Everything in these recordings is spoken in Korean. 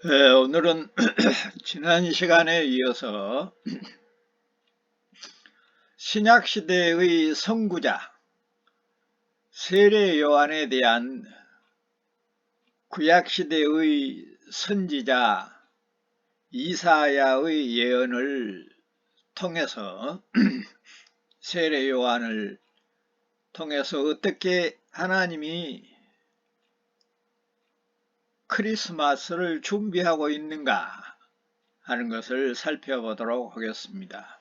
오늘은 지난 시간에 이어서 신약시대의 선구자 세례 요한에 대한 구약시대의 선지자 이사야의 예언을 통해서 세례 요한을 통해서 어떻게 하나님이 크리스마스를 준비하고 있는가 하는 것을 살펴보도록 하겠습니다.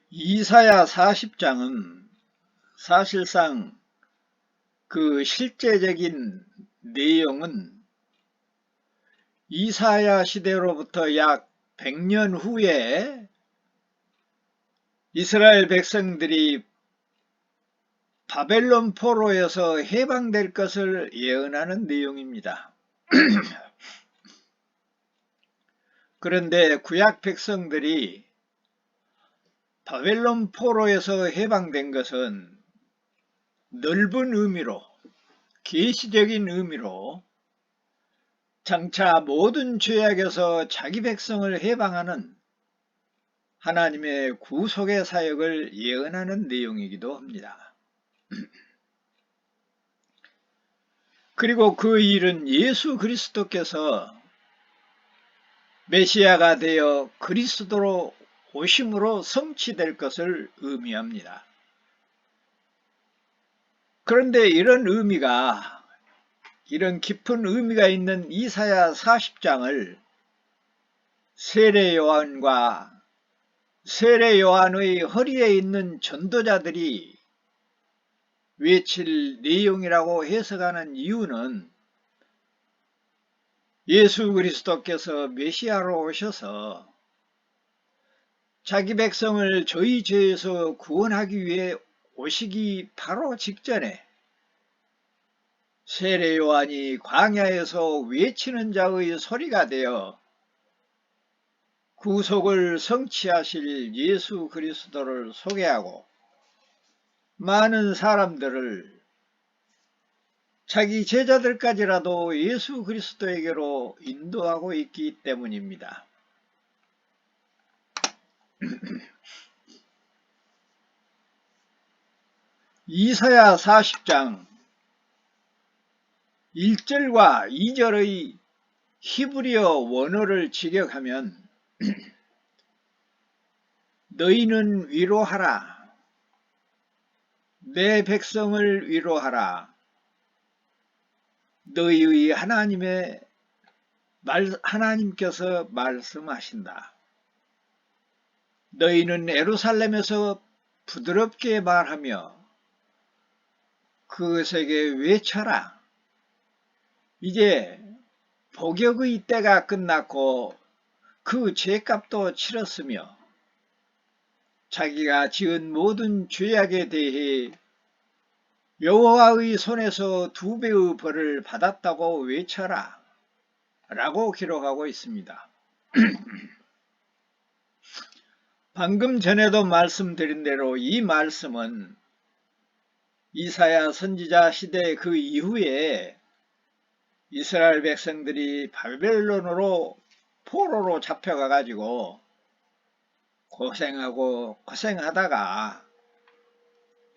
이사야 40장은 사실상 그 실제적인 내용은 이사야 시대로부터 약 100년 후에 이스라엘 백성들이 바벨론 포로에서 해방될 것을 예언하는 내용입니다. 그런데 구약 백성들이 바벨론 포로에서 해방된 것은 넓은 의미로, 계시적인 의미로 장차 모든 죄악에서 자기 백성을 해방하는 하나님의 구속의 사역을 예언하는 내용이기도 합니다. 그리고 그 일은 예수 그리스도께서 메시아가 되어 그리스도로 오심으로 성취될 것을 의미합니다. 그런데 이런 깊은 의미가 있는 이사야 40장을 세례 요한의 허리에 있는 전도자들이 외칠 내용이라고 해석하는 이유는 예수 그리스도께서 메시아로 오셔서 자기 백성을 저희 죄에서 구원하기 위해 오시기 바로 직전에 세례 요한이 광야에서 외치는 자의 소리가 되어 구속을 성취하실 예수 그리스도를 소개하고 많은 사람들을 자기 제자들까지라도 예수 그리스도에게로 인도하고 있기 때문입니다. 이사야 40장 1절과 2절의 히브리어 원어를 직역하면 너희는 위로하라. 내 백성을 위로하라. 너희의 하나님께서 말씀하신다. 너희는 예루살렘에서 부드럽게 말하며 그것에게 외쳐라. 이제 복역의 때가 끝났고 그 죄값도 치렀으며 자기가 지은 모든 죄악에 대해 여호와의 손에서 2배의 벌을 받았다고 외쳐라 라고 기록하고 있습니다. 방금 전에도 말씀드린 대로 이 말씀은 이사야 선지자 시대 그 이후에 이스라엘 백성들이 바벨론으로 포로로 잡혀가 가지고 고생하다가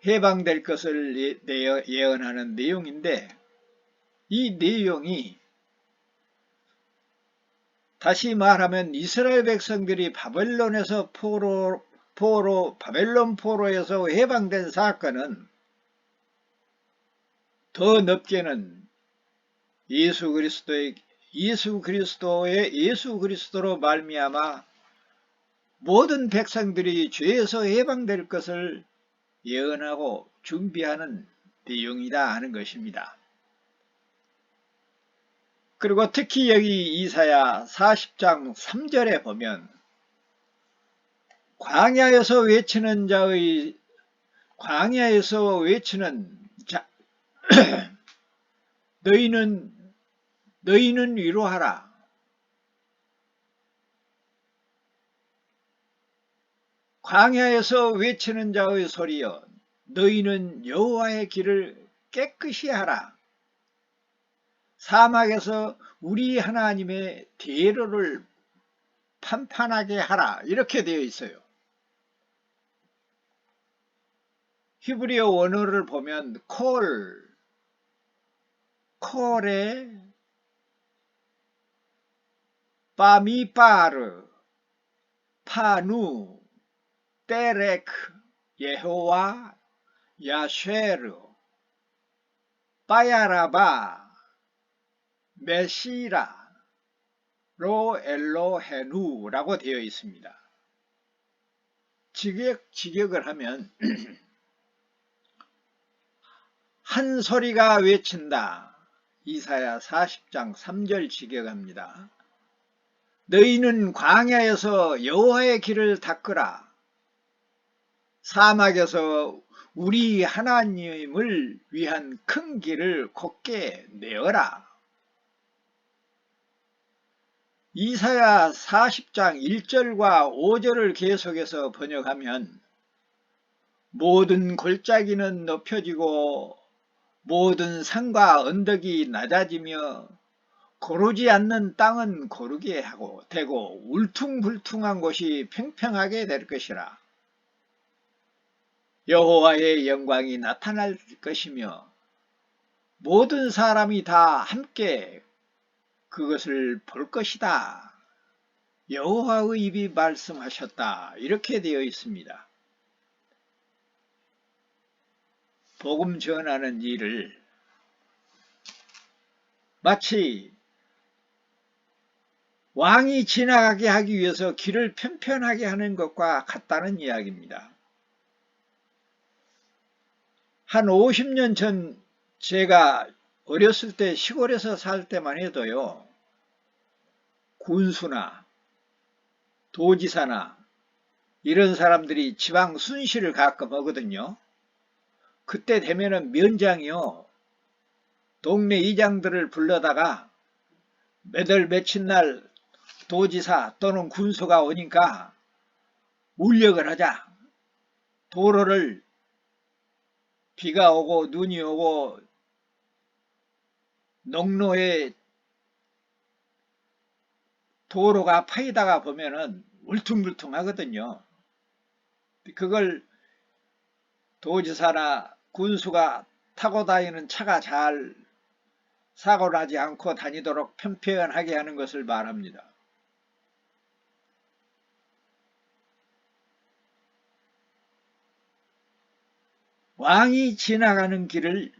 해방될 것을 예언하는 내용인데, 이 내용이 다시 말하면 이스라엘 백성들이 바벨론 포로에서 해방된 사건은 더 넓게는 예수 그리스도로 말미암아 모든 백성들이 죄에서 해방될 것을 예언하고 준비하는 내용이다 하는 것입니다. 그리고 특히 여기 이사야 40장 3절에 보면 광야에서 외치는 자 너희는 위로하라. 광야에서 외치는 자의 소리여 너희는 여호와의 길을 깨끗이 하라. 사막에서 우리 하나님의 대로를 판판하게 하라 이렇게 되어 있어요. 히브리어 원어를 보면 콜에 바미파르 파누 데레크 예호와 야쉐르 바야라바 메시라 로 엘로헤누라고 되어 있습니다. 직역을 하면 한 소리가 외친다. 이사야 40장 3절 직역합니다. 너희는 광야에서 여호와의 길을 닦으라. 사막에서 우리 하나님을 위한 큰 길을 곧게 내어라. 이사야 40장 1절과 5절을 계속해서 번역하면 모든 골짜기는 높여지고 모든 산과 언덕이 낮아지며 고르지 않는 땅은 고르게 하고 되고 울퉁불퉁한 곳이 평평하게 될 것이라. 여호와의 영광이 나타날 것이며 모든 사람이 다 함께 그것을 볼 것이다. 여호와의 입이 말씀하셨다. 이렇게 되어 있습니다. 복음 전하는 일을 마치 왕이 지나가게 하기 위해서 길을 편편하게 하는 것과 같다는 이야기입니다. 한 50년 전 제가 어렸을 때 시골에서 살 때만 해도요. 군수나 도지사나 이런 사람들이 지방 순시를 가끔 하거든요. 그때 되면은 면장이요. 동네 이장들을 불러다가 몇월 며칠 날 도지사 또는 군수가 오니까 울력을 하자. 도로를 비가 오고 눈이 오고 농로에 도로가 파이다가 보면은 울퉁불퉁하거든요. 그걸 도지사나 군수가 타고 다니는 차가 잘 사고 나지 않고 다니도록 편편하게 하는 것을 말합니다. 왕이 지나가는 길을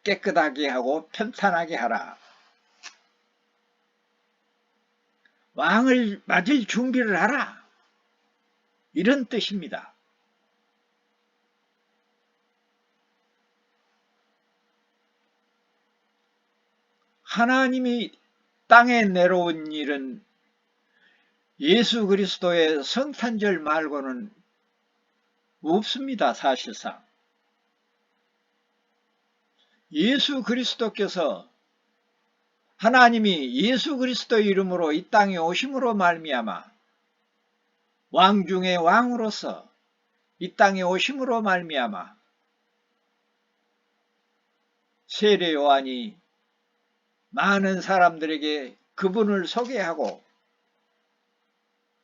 깨끗하게 하고 편탄하게 하라. 왕을 맞을 준비를 하라. 이런 뜻입니다. 하나님이 땅에 내려온 일은 예수 그리스도의 성탄절 말고는 없습니다. 사실상. 예수 그리스도께서 하나님이 예수 그리스도의 이름으로 이 땅에 오심으로 말미암아 왕 중의 왕으로서 이 땅에 오심으로 말미암아 세례 요한이 많은 사람들에게 그분을 소개하고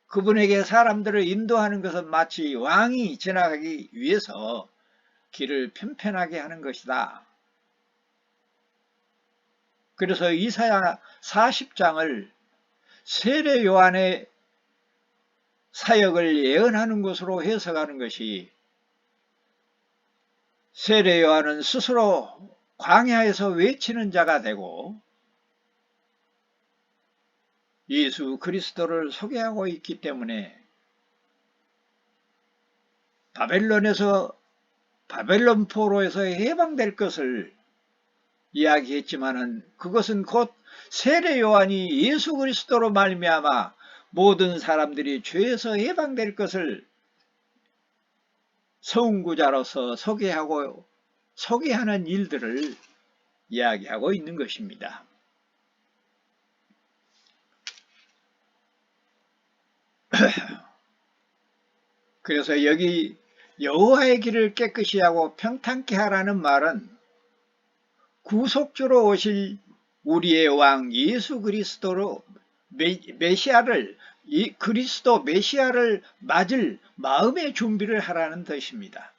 그분에게 사람들을 인도하는 것은 마치 왕이 지나가기 위해서 길을 편편하게 하는 것이다. 그래서 이사야 40장을 세례 요한의 사역을 예언하는 것으로 해석하는 것이 세례 요한은 스스로 광야에서 외치는 자가 되고 예수 그리스도를 소개하고 있기 때문에 바벨론 포로에서 해방될 것을 이야기했지만은 그것은 곧 세례 요한이 예수 그리스도로 말미암아 모든 사람들이 죄에서 해방될 것을 선구자로서 소개하는 일들을 이야기하고 있는 것입니다. 그래서 여기 여호와의 길을 깨끗이 하고 평탄케 하라는 말은 구속주로 오실 우리의 왕 예수 그리스도로 메시아를 이 그리스도 메시아를 맞을 마음의 준비를 하라는 뜻입니다.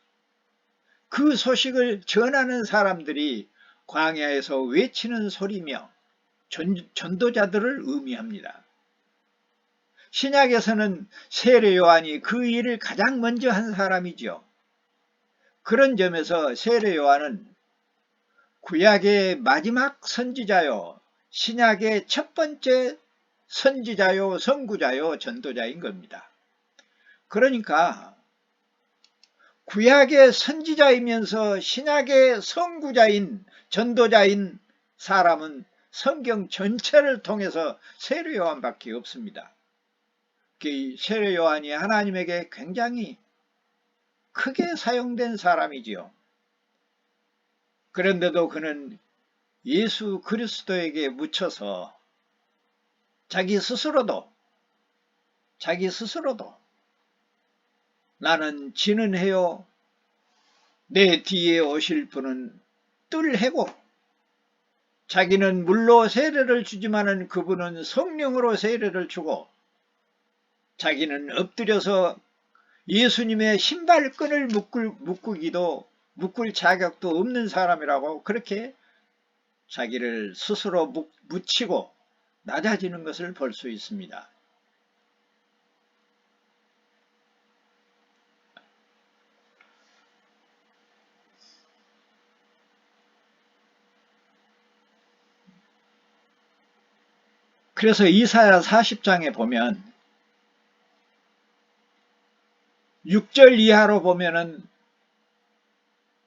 그 소식을 전하는 사람들이 광야에서 외치는 소리며 전도자들을 의미합니다. 신약에서는 세례 요한이 그 일을 가장 먼저 한 사람이죠. 그런 점에서 세례 요한은 구약의 마지막 선지자요, 신약의 첫 번째 선지자요, 선구자요, 전도자인 겁니다. 그러니까 구약의 선지자이면서 신약의 선구자인 전도자인 사람은 성경 전체를 통해서 세례 요한밖에 없습니다. 세례 요한이 하나님에게 굉장히 크게 사용된 사람이지요. 그런데도 그는 예수 그리스도에게 묻혀서 자기 스스로도 나는 지는 해요. 내 뒤에 오실 분은 뜰해고, 자기는 물로 세례를 주지만은 그분은 성령으로 세례를 주고, 자기는 엎드려서 예수님의 신발끈을 묶을 자격도 없는 사람이라고 그렇게 자기를 스스로 묻히고 낮아지는 것을 볼 수 있습니다. 그래서 이사야 40장에 보면 6절 이하로 보면은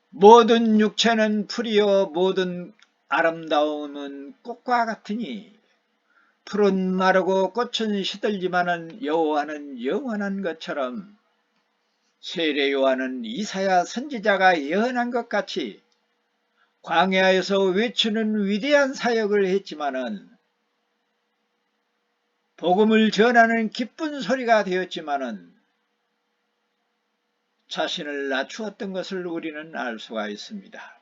모든 육체는 풀이요 모든 아름다움은 꽃과 같으니 풀은 마르고 꽃은 시들지만은 여호와는 영원한 것처럼 세례 요한은 이사야 선지자가 예언한 것 같이 광야에서 외치는 위대한 사역을 했지만은 복음을 전하는 기쁜 소리가 되었지만은 자신을 낮추었던 것을 우리는 알 수가 있습니다.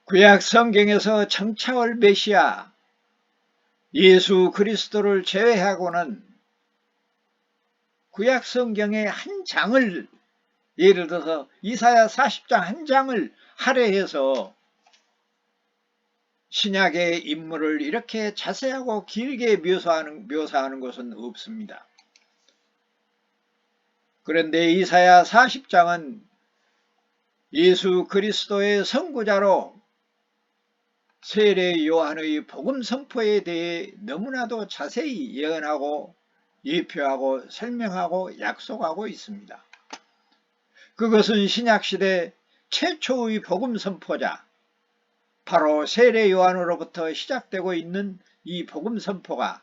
구약 성경에서 청차올 메시아 예수 그리스도를 제외하고는 구약 성경의 한 장을, 예를 들어서 이사야 40장 한 장을 할애해서 신약의 인물을 이렇게 자세하고 길게 묘사하는 것은 없습니다. 그런데 이사야 40장은 예수 그리스도의 선구자로 세례 요한의 복음 선포에 대해 너무나도 자세히 예언하고 예표하고 설명하고 약속하고 있습니다. 그것은 신약시대 최초의 복음 선포자, 바로 세례 요한으로부터 시작되고 있는 이 복음 선포가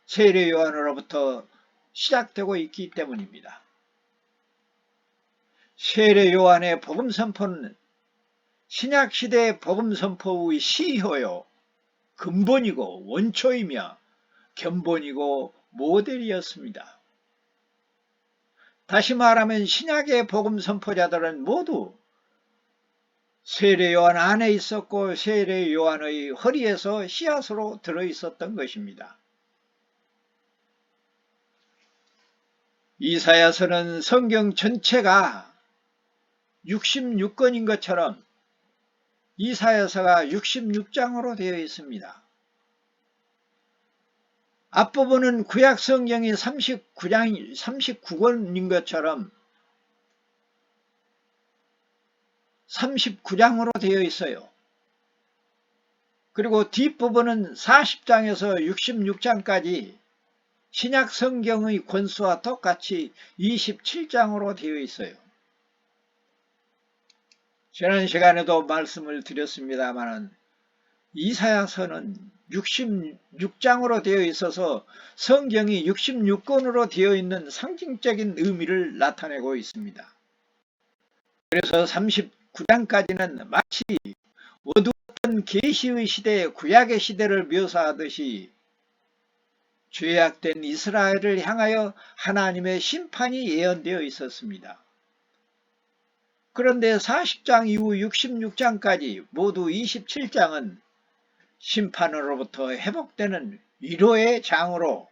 세례 요한으로부터 시작되고 있기 때문입니다. 세례 요한의 복음 선포는 신약시대 복음 선포의 시효요, 근본이고 원초이며 견본이고 모델이었습니다. 다시 말하면 신약의 복음 선포자들은 모두 세례 요한 안에 있었고 세례 요한의 허리에서 씨앗으로 들어있었던 것입니다. 이사야서는 성경 전체가 66권인 것처럼 이사야서가 66장으로 되어 있습니다. 앞부분은 구약 성경이 39권인 것처럼 39장으로 되어 있어요. 그리고 뒷부분은 40장에서 66장까지 신약 성경의 권수와 똑같이 27장으로 되어 있어요. 지난 시간에도 말씀을 드렸습니다만 이사야서는 66장으로 되어 있어서 성경이 66권으로 되어 있는 상징적인 의미를 나타내고 있습니다. 그래서 39장까지는 마치 어두웠던 계시의 시대, 구약의 시대를 묘사하듯이 죄악된 이스라엘을 향하여 하나님의 심판이 예언되어 있었습니다. 그런데 40장 이후 66장까지 모두 27장은 심판으로부터 회복되는 위로의 장으로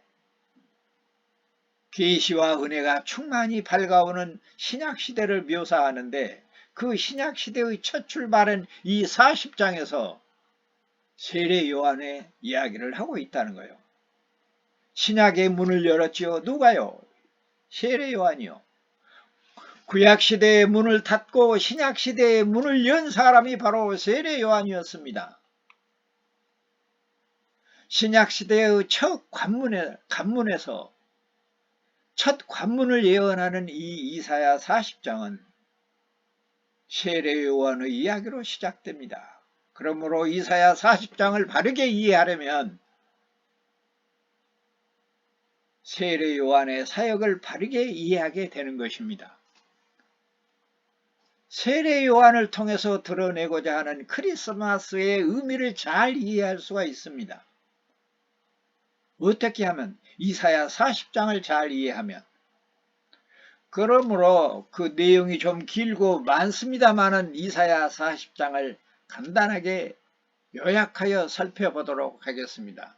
계시와 은혜가 충만히 밝아오는 신약시대를 묘사하는데, 그 신약시대의 첫 출발은 이 40장에서 세례 요한의 이야기를 하고 있다는 거예요. 신약의 문을 열었지요. 누가요? 세례 요한이요. 구약시대의 문을 닫고 신약시대의 문을 연 사람이 바로 세례 요한이었습니다. 신약시대의 첫 관문에서 첫 관문을 예언하는 이 이사야 40장은 세례 요한의 이야기로 시작됩니다. 그러므로 이사야 40장을 바르게 이해하려면 세례 요한의 사역을 바르게 이해하게 되는 것입니다. 세례 요한을 통해서 드러내고자 하는 크리스마스의 의미를 잘 이해할 수가 있습니다. 어떻게 하면? 이사야 40장을 잘 이해하면. 그러므로 그 내용이 좀 길고 많습니다만은 이사야 40장을 간단하게 요약하여 살펴보도록 하겠습니다.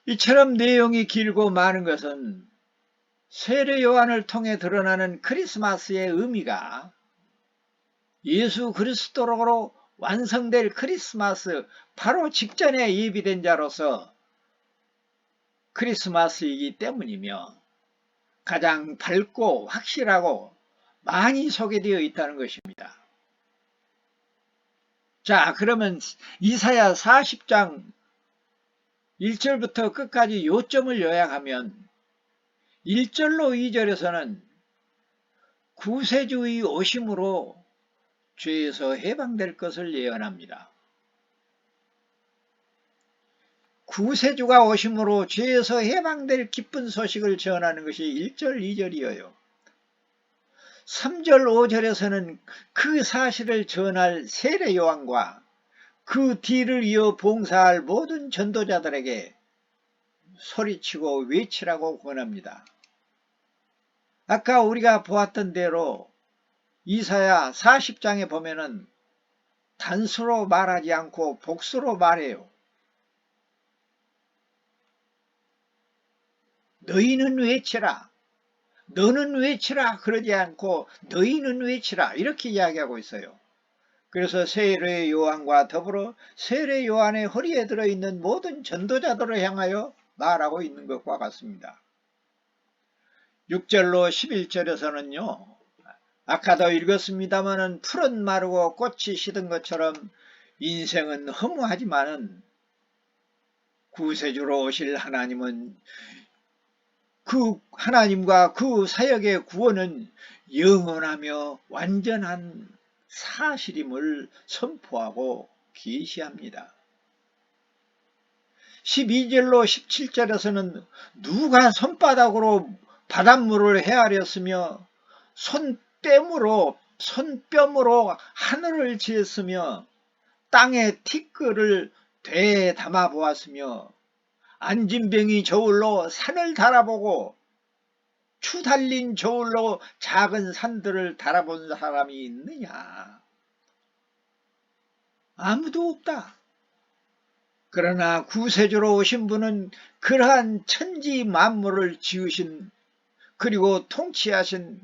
이처럼 내용이 길고 많은 것은 세례 요한을 통해 드러나는 크리스마스의 의미가 예수 그리스도로 완성될 크리스마스 바로 직전에 예비된 자로서 크리스마스이기 때문이며 가장 밝고 확실하고 많이 소개되어 있다는 것입니다. 자, 그러면 이사야 40장 1절부터 끝까지 요점을 요약하면 1절로 2절에서는 구세주의 오심으로 죄에서 해방될 것을 예언합니다. 구세주가 오심으로 죄에서 해방될 기쁜 소식을 전하는 것이 1절, 2절이에요. 3절, 5절에서는 그 사실을 전할 세례 요한과 그 뒤를 이어 봉사할 모든 전도자들에게 소리치고 외치라고 권합니다. 아까 우리가 보았던 대로 이사야 40장에 보면은 단수로 말하지 않고 복수로 말해요. 너희는 외치라, 너는 외치라 그러지 않고 너희는 외치라 이렇게 이야기하고 있어요. 그래서 세례 요한과 더불어 세례 요한의 허리에 들어있는 모든 전도자들을 향하여 말하고 있는 것과 같습니다. 6절로 11절에서는요. 아까도 읽었습니다마는 풀은 마르고 꽃이 시든 것처럼 인생은 허무하지만은 구세주로 오실 하나님은 그 하나님과 그 사역의 구원은 영원하며 완전한 사실임을 선포하고 계시합니다. 12절로 17절에서는 누가 손바닥으로 바닷물을 헤아렸으며 손뼘으로 하늘을 지었으며 땅에 티끌을 되에 담아 보았으며 안진병이 저울로 산을 달아보고 추 달린 저울로 작은 산들을 달아본 사람이 있느냐? 아무도 없다. 그러나 구세주로 오신 분은 그러한 천지 만물을 지으신, 그리고 통치하신,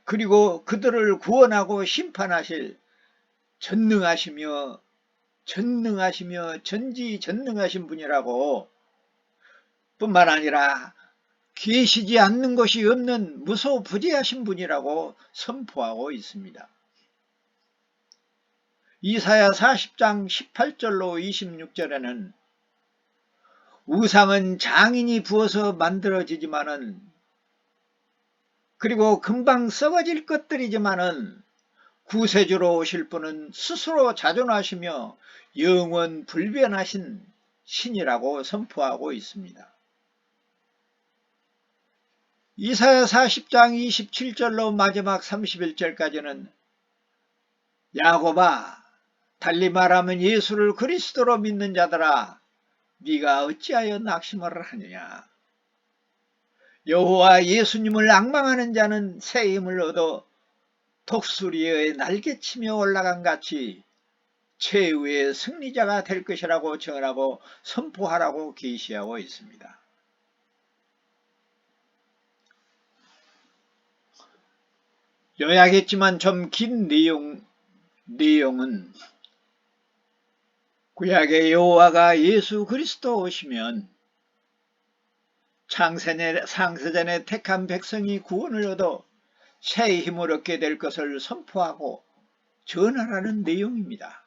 그리고 그들을 구원하고 심판하실 전능하시며 전지전능하신 분이라고, 뿐만 아니라 계시지 않는 것이 없는 무소부재하신 분이라고 선포하고 있습니다. 이사야 40장 18절로 26절에는 우상은 장인이 부어서 만들어지지만은, 그리고 금방 썩어질 것들이지만은 구세주로 오실 분은 스스로 자존하시며 영원 불변하신 신이라고 선포하고 있습니다. 이사야 40장 27절로 마지막 31절까지는 야곱아, 달리 말하면 예수를 그리스도로 믿는 자들아, 네가 어찌하여 낙심을 하느냐? 여호와 예수님을 앙망하는 자는 새 힘을 얻어 독수리의 날개치며 올라간 같이 최후의 승리자가 될 것이라고 정언하고 선포하라고 계시하고 있습니다. 요약했지만 좀 긴 내용은 구약의 여호와가 예수 그리스도 오시면 창세전에 택한 백성이 구원을 얻어 새 힘을 얻게 될 것을 선포하고 전하라는 내용입니다.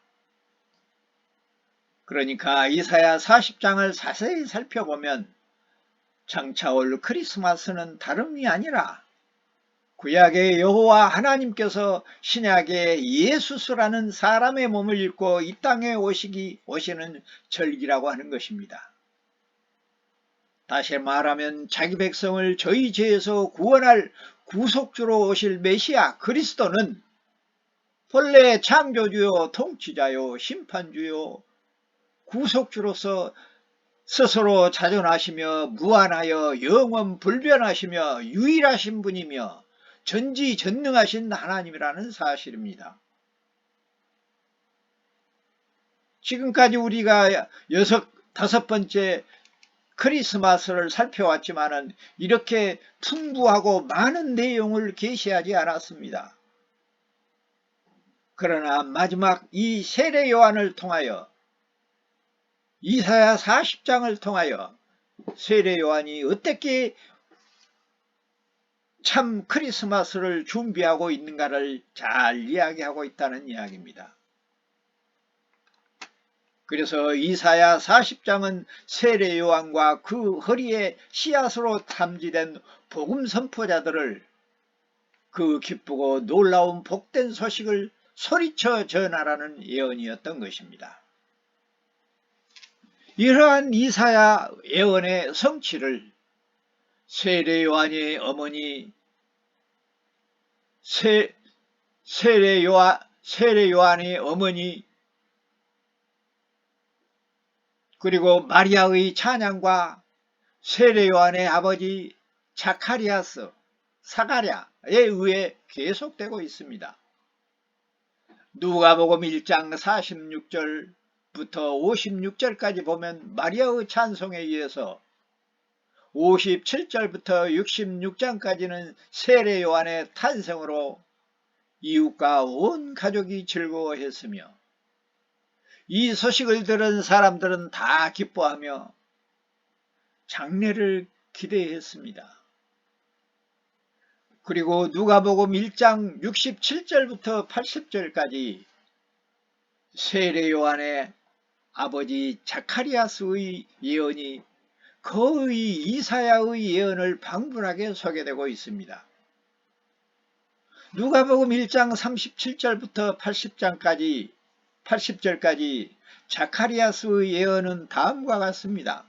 그러니까 이사야 40장을 자세히 살펴보면 장차올 크리스마스는 다름이 아니라 구약의 여호와 하나님께서 신약의 예수스라는 사람의 몸을 입고 이 땅에 오시는 절기라고 하는 것입니다. 다시 말하면 자기 백성을 저희 죄에서 구원할 구속주로 오실 메시아 그리스도는 본래 창조주요 통치자요 심판주요 구속주로서 스스로 자존하시며 무한하여 영원 불변하시며 유일하신 분이며 전지전능하신 하나님이라는 사실입니다. 지금까지 우리가 다섯 번째 크리스마스를 살펴왔지만은 이렇게 풍부하고 많은 내용을 계시하지 않았습니다. 그러나 마지막 이 세례 요한을 통하여 이사야 40장을 통하여 세례 요한이 어떻게 참 크리스마스를 준비하고 있는가를 잘 이야기하고 있다는 이야기입니다. 그래서 이사야 40장은 세례 요한과 그 허리에 씨앗으로 탐지된 복음 선포자들을 그 기쁘고 놀라운 복된 소식을 소리쳐 전하라는 예언이었던 것입니다. 이러한 이사야 예언의 성취를 세례 요한의 어머니 세례 요한의 어머니 그리고 마리아의 찬양과 세례 요한의 아버지 사가랴에 의해 계속되고 있습니다. 누가복음 1장 46절부터 56절까지 보면 마리아의 찬송에 의해서 57절부터 66장까지는 세례 요한의 탄생으로 이웃과 온 가족이 즐거워했으며 이 소식을 들은 사람들은 다 기뻐하며 장례를 기대했습니다. 그리고 누가복음 1장 67절부터 80절까지 세례 요한의 아버지 자카리아스의 예언이 거의 이사야의 예언을 방불하게 소개되고 있습니다. 누가복음 1장 37절부터 80절까지 자카리아스의 예언은 다음과 같습니다.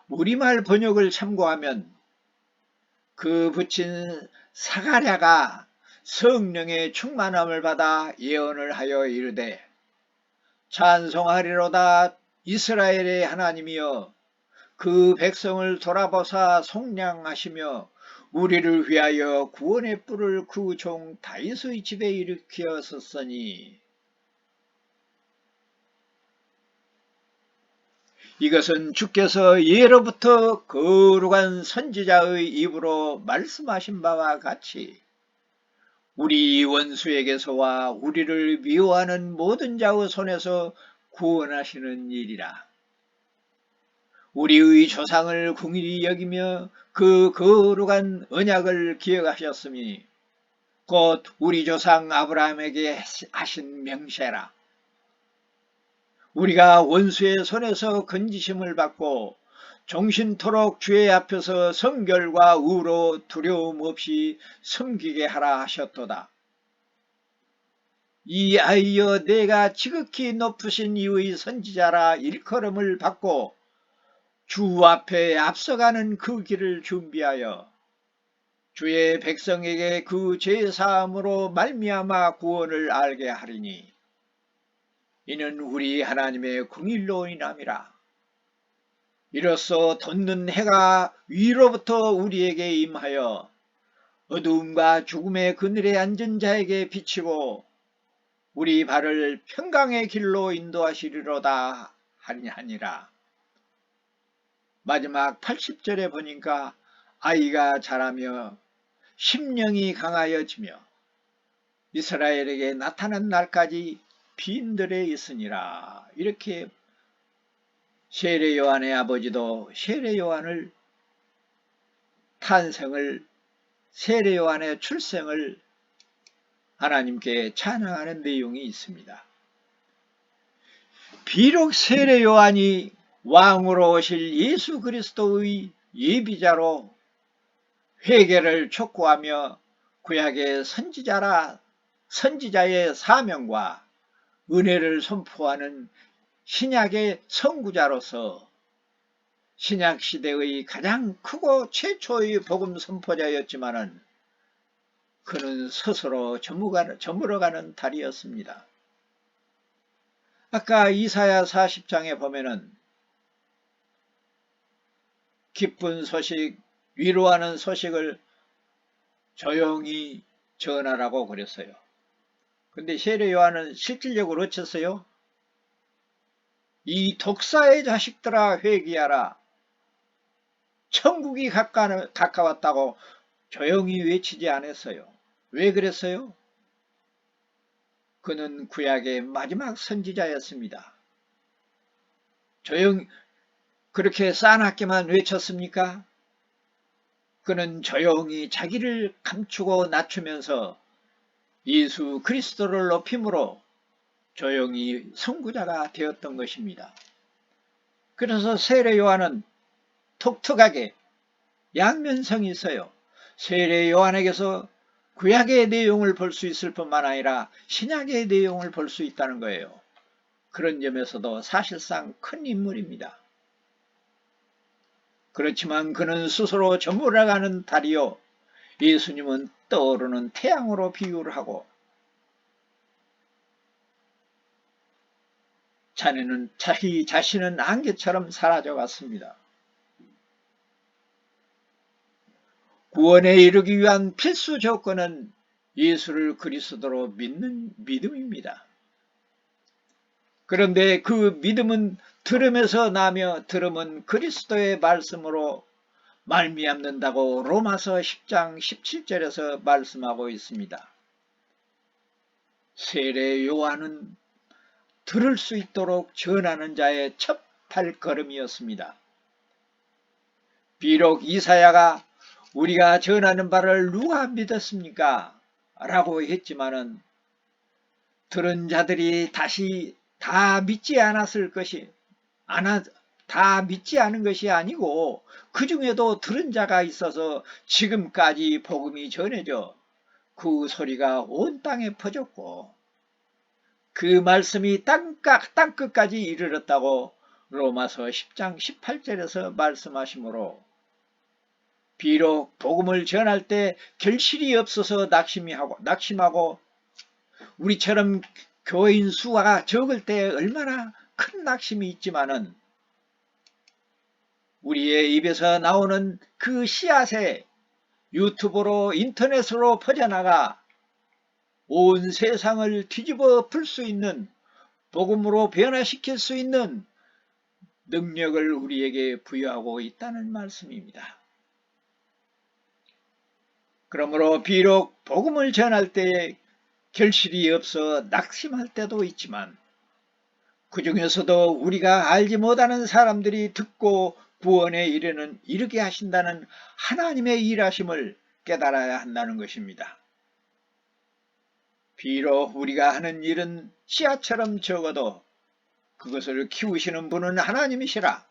우리말 번역을 참고하면 그 붙인 사가랴가 성령의 충만함을 받아 예언을 하여 이르되 찬송하리로다 이스라엘의 하나님이여 그 백성을 돌아보사 속량하시며 우리를 위하여 구원의 뿔을 그 종 다윗의 집에 일으키었으니 이것은 주께서 예로부터 거룩한 선지자의 입으로 말씀하신 바와 같이 우리 원수에게서와 우리를 미워하는 모든 자의 손에서 구원하시는 일이라. 우리의 조상을 긍휼히 여기며 그 거룩한 언약을 기억하셨으니 곧 우리 조상 아브라함에게 하신 명세라. 우리가 원수의 손에서 건지심을 받고 종신토록 주의 앞에서 성결과 의로 두려움 없이 섬기게 하라 하셨도다. 이아이여 내가 지극히 높으신 이의 선지자라 일컬음을 받고 주 앞에 앞서가는 그 길을 준비하여 주의 백성에게 그 죄사함으로 말미암아 구원을 알게 하리니 이는 우리 하나님의 긍휼로 인함이라. 이로써 돋는 해가 위로부터 우리에게 임하여 어두움과 죽음의 그늘에 앉은 자에게 비치고 우리 발을 평강의 길로 인도하시리로다 하니라. 마지막 80절에 보니까 아이가 자라며 심령이 강하여지며 이스라엘에게 나타난 날까지 빈들에 있으니라. 이렇게 세례 요한의 아버지도 세례 요한을 탄생을 세례 요한의 출생을 하나님께 찬양하는 내용이 있습니다. 비록 세례 요한이 왕으로 오실 예수 그리스도의 예비자로 회개를 촉구하며 구약의 선지자의 사명과 은혜를 선포하는 신약의 선구자로서 신약시대의 가장 크고 최초의 복음 선포자였지만은 그는 스스로 저물어가는 달이었습니다. 아까 이사야 40장에 보면은 기쁜 소식, 위로하는 소식을 조용히 전하라고 그랬어요. 근데 세례 요한은 실질적으로 어쨌어요? 이 독사의 자식들아 회개하라. 천국이 가까웠다고 조용히 외치지 않았어요. 왜 그랬어요? 그는 구약의 마지막 선지자였습니다. 그렇게 싸납게만 외쳤습니까? 그는 조용히 자기를 감추고 낮추면서 예수 그리스도를 높임으로 조용히 선구자가 되었던 것입니다. 그래서 세례 요한은 독특하게 양면성이 있어요. 세례 요한에게서 구약의 내용을 볼 수 있을 뿐만 아니라 신약의 내용을 볼 수 있다는 거예요. 그런 점에서도 사실상 큰 인물입니다. 그렇지만 그는 스스로 저물어가는 달이요, 예수님은 떠오르는 태양으로 비유를 하고 자기 자신은 안개처럼 사라져갔습니다. 구원에 이르기 위한 필수 조건은 예수를 그리스도로 믿는 믿음입니다. 그런데 그 믿음은 들음에서 나며 들음은 그리스도의 말씀으로 말미암는다고 로마서 10장 17절에서 말씀하고 있습니다. 세례 요한은 들을 수 있도록 전하는 자의 첫 발걸음이었습니다. 비록 이사야가 우리가 전하는 바를 누가 믿었습니까? 라고 했지만은 들은 자들이 다시 다 믿지 않은 것이 아니고 그 중에도 들은 자가 있어서 지금까지 복음이 전해져 그 소리가 온 땅에 퍼졌고 그 말씀이 땅끝까지 이르렀다고 로마서 10장 18절에서 말씀하시므로 비록 복음을 전할 때 결실이 없어서 낙심하고 우리처럼 교인 수가 적을 때 얼마나 큰 낙심이 있지만은 우리의 입에서 나오는 그 씨앗에 유튜브로 인터넷으로 퍼져나가 온 세상을 뒤집어 풀 수 있는 복음으로 변화시킬 수 있는 능력을 우리에게 부여하고 있다는 말씀입니다. 그러므로 비록 복음을 전할 때에 결실이 없어 낙심할 때도 있지만 그 중에서도 우리가 알지 못하는 사람들이 듣고 구원에 이르게 하신다는 하나님의 일하심을 깨달아야 한다는 것입니다. 비록 우리가 하는 일은 씨앗처럼 적어도 그것을 키우시는 분은 하나님이시라.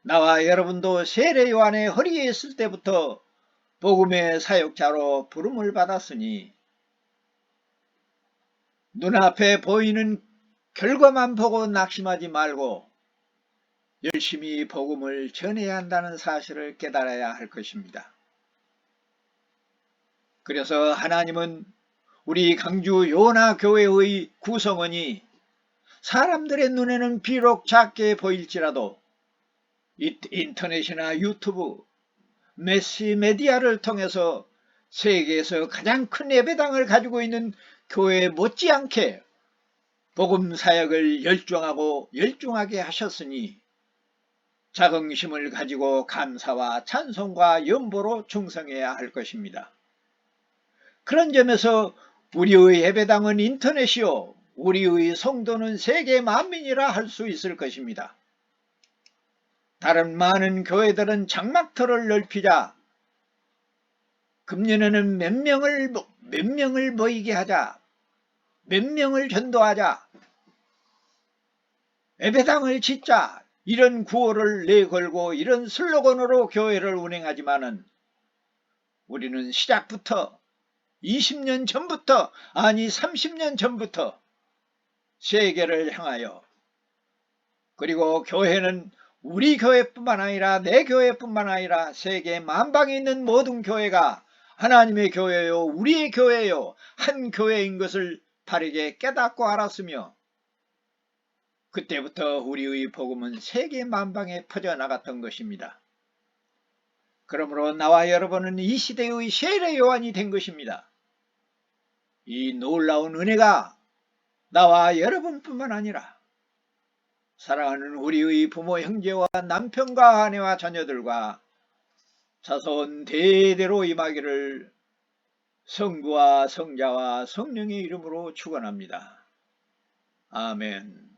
나와 여러분도 세례 요한의 허리에 있을 때부터 복음의 사역자로 부름을 받았으니 눈앞에 보이는 결과만 보고 낙심하지 말고 열심히 복음을 전해야 한다는 사실을 깨달아야 할 것입니다. 그래서 하나님은 우리 강주 요나 교회의 구성원이 사람들의 눈에는 비록 작게 보일지라도 인터넷이나 유튜브, 매스미디어를 통해서 세계에서 가장 큰 예배당을 가지고 있는 교회 못지않게 복음 사역을 열중하고 열중하게 하셨으니 자긍심을 가지고 감사와 찬송과 연보로 충성해야 할 것입니다. 그런 점에서 우리의 예배당은 인터넷이요, 우리의 성도는 세계 만민이라 할 수 있을 것입니다. 다른 많은 교회들은 장막터를 넓히자, 금년에는 몇 명을 모이게 하자, 몇 명을 전도하자, 예배당을 짓자, 이런 구호를 내걸고 이런 슬로건으로 교회를 운행하지만은 우리는 시작부터 20년 전부터, 아니 30년 전부터 세계를 향하여, 그리고 교회는 우리 교회뿐만 아니라 내 교회뿐만 아니라 세계 만방에 있는 모든 교회가 하나님의 교회요, 우리의 교회요, 한 교회인 것을 바르게 깨닫고 알았으며, 그때부터 우리의 복음은 세계 만방에 퍼져나갔던 것입니다. 그러므로 나와 여러분은 이 시대의 세례 요한이 된 것입니다. 이 놀라운 은혜가 나와 여러분뿐만 아니라 사랑하는 우리의 부모, 형제와 남편과 아내와 자녀들과 자손 대대로 임하기를 성부와 성자와 성령의 이름으로 축원합니다. 아멘.